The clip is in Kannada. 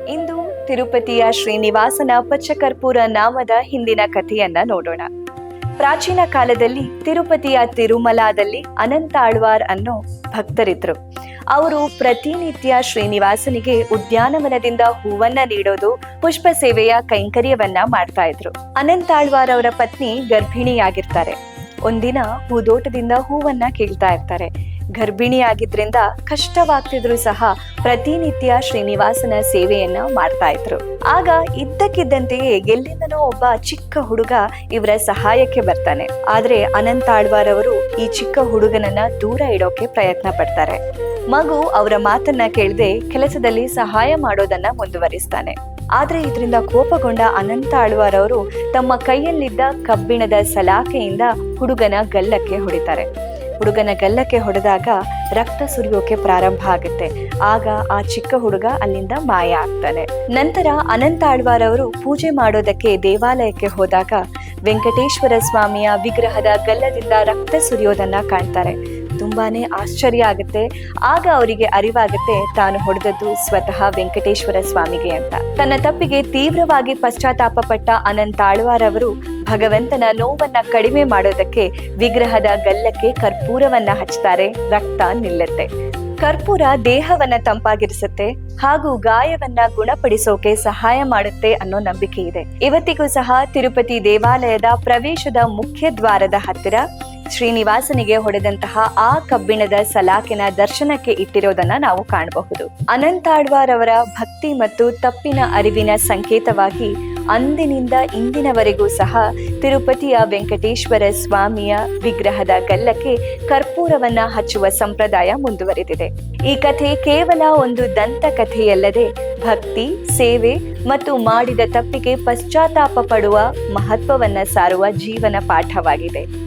ಇಂದು ತಿರುಪತಿಯ ಶ್ರೀನಿವಾಸನ ಪಚ್ಚಕರ್ಪೂರ ನಾಮದ ಹಿಂದಿನ ಕಥೆಯನ್ನ ನೋಡೋಣ. ಪ್ರಾಚೀನ ಕಾಲದಲ್ಲಿ ತಿರುಪತಿಯ ತಿರುಮಲಾದಲ್ಲಿ ಅನಂತ ಆಳ್ವಾರ್ ಅನ್ನೋ ಭಕ್ತರಿದ್ರು. ಅವರು ಪ್ರತಿನಿತ್ಯ ಶ್ರೀನಿವಾಸನಿಗೆ ಉದ್ಯಾನವನದಿಂದ ಹೂವನ್ನ ನೀಡೋದು, ಪುಷ್ಪ ಸೇವೆಯ ಕೈಂಕರ್ಯವನ್ನ ಮಾಡ್ತಾ ಇದ್ರು. ಅನಂತ ಆಳ್ವಾರ್ ಅವರ ಪತ್ನಿ ಗರ್ಭಿಣಿಯಾಗಿರ್ತಾರೆ. ಒಂದಿನ ಹೂದೋಟದಿಂದ ಹೂವನ್ನ ಕೀಳ್ತಾ ಇರ್ತಾರೆ. ಗರ್ಭಿಣಿಯಾಗಿದ್ರಿಂದ ಕಷ್ಟವಾಗ್ತಿದ್ರು ಸಹ ಪ್ರತಿನಿತ್ಯ ಶ್ರೀನಿವಾಸನ ಸೇವೆಯನ್ನ ಮಾಡ್ತಾ ಇದ್ರು. ಆಗ ಇದ್ದಕ್ಕಿದ್ದಂತೆಯೇ ಎಲ್ಲಿಂದನೋ ಒಬ್ಬ ಚಿಕ್ಕ ಹುಡುಗ ಇವರ ಸಹಾಯಕ್ಕೆ ಬರ್ತಾನೆ. ಆದ್ರೆ ಅನಂತ ಆಳ್ವಾರ್ ಅವರು ಈ ಚಿಕ್ಕ ಹುಡುಗನನ್ನ ದೂರ ಇಡೋಕೆ ಪ್ರಯತ್ನ ಪಡ್ತಾರೆ. ಮಗು ಅವರ ಮಾತನ್ನ ಕೇಳದೆ ಕೆಲಸದಲ್ಲಿ ಸಹಾಯ ಮಾಡೋದನ್ನ ಮುಂದುವರಿಸ್ತಾನೆ. ಆದ್ರೆ ಇದರಿಂದ ಕೋಪಗೊಂಡ ಅನಂತ ಆಳ್ವಾರ್ ಅವರು ತಮ್ಮ ಕೈಯಲ್ಲಿದ್ದ ಕಬ್ಬಿಣದ ಸಲಾಕೆಯಿಂದ ಹುಡುಗನ ಗಲ್ಲಕ್ಕೆ ಹೊಡಿತಾರೆ. ಹುಡುಗನ ಗಲ್ಲಕ್ಕೆ ಹೊಡೆದಾಗ ರಕ್ತ ಸುರಿಯೋಕೆ ಪ್ರಾರಂಭ ಆಗುತ್ತೆ. ಆಗ ಆ ಚಿಕ್ಕ ಹುಡುಗ ಅಲ್ಲಿಂದ ಮಾಯ ಆಗ್ತಾನೆ. ನಂತರ ಅನಂತ ಆಳ್ವಾರ್ ಅವರು ಪೂಜೆ ಮಾಡೋದಕ್ಕೆ ದೇವಾಲಯಕ್ಕೆ ಹೋದಾಗ ವೆಂಕಟೇಶ್ವರ ಸ್ವಾಮಿಯ ವಿಗ್ರಹದ ಗಲ್ಲದಿಂದ ರಕ್ತ ಸುರಿಯೋದನ್ನ ಕಾಣ್ತಾರೆ. ತುಂಬಾನೇ ಆಶ್ಚರ್ಯ ಆಗುತ್ತೆ. ಆಗ ಅವರಿಗೆ ಅರಿವಾಗುತ್ತೆ ತಾನು ಹೊಡೆದದ್ದು ಸ್ವತಃ ವೆಂಕಟೇಶ್ವರ ಸ್ವಾಮಿಗೆ ಅಂತ. ತನ್ನ ತಪ್ಪಿಗೆ ತೀವ್ರವಾಗಿ ಪಶ್ಚಾತ್ತಾಪ ಪಟ್ಟ ಅನಂತ ಆಳ್ವಾರ್ ಅವರು ಭಗವಂತನ ನೋವನ್ನ ಕಡಿಮೆ ಮಾಡೋದಕ್ಕೆ ವಿಗ್ರಹದ ಗಲ್ಲಕ್ಕೆ ಕರ್ಪೂರವನ್ನ ಹಚ್ತಾರೆ. ರಕ್ತ ನಿಲ್ಲುತ್ತೆ. ಕರ್ಪೂರ ದೇಹವನ್ನ ತಂಪಾಗಿರಿಸುತ್ತೆ ಹಾಗೂ ಗಾಯವನ್ನ ಗುಣಪಡಿಸೋಕೆ ಸಹಾಯ ಮಾಡುತ್ತೆ ಅನ್ನೋ ನಂಬಿಕೆ ಇದೆ. ಇವತ್ತಿಗೂ ಸಹ ತಿರುಪತಿ ದೇವಾಲಯದ ಪ್ರವೇಶದ ಮುಖ್ಯ ದ್ವಾರದ ಹತ್ತಿರ ಶ್ರೀನಿವಾಸನಿಗೆ ಹೊಡೆದಂತಹ ಆ ಕಬ್ಬಿಣದ ಸಲಾಕಿನ ದರ್ಶನಕ್ಕೆ ಇಟ್ಟಿರೋದನ್ನ ನಾವು ಕಾಣಬಹುದು. ಅನಂತ ಆಳ್ವಾರ್ ಅವರ ಭಕ್ತಿ ಮತ್ತು ತಪ್ಪಿನ ಅರಿವಿನ ಸಂಕೇತವಾಗಿ ಅಂದಿನಿಂದ ಇಂದಿನವರೆಗೂ ಸಹ ತಿರುಪತಿಯ ವೆಂಕಟೇಶ್ವರ ಸ್ವಾಮಿಯ ವಿಗ್ರಹದ ಗಲ್ಲಕ್ಕೆ ಕರ್ಪೂರವನ್ನ ಹಚ್ಚುವ ಸಂಪ್ರದಾಯ ಮುಂದುವರೆದಿದೆ. ಈ ಕಥೆ ಕೇವಲ ಒಂದು ದಂತ ಕಥೆಯಲ್ಲದೆ ಭಕ್ತಿ, ಸೇವೆ ಮತ್ತು ಮಾಡಿದ ತಪ್ಪಿಗೆ ಪಶ್ಚಾತ್ತಾಪ ಪಡುವ ಮಹತ್ವವನ್ನ ಸಾರುವ ಜೀವನ ಪಾಠವಾಗಿದೆ.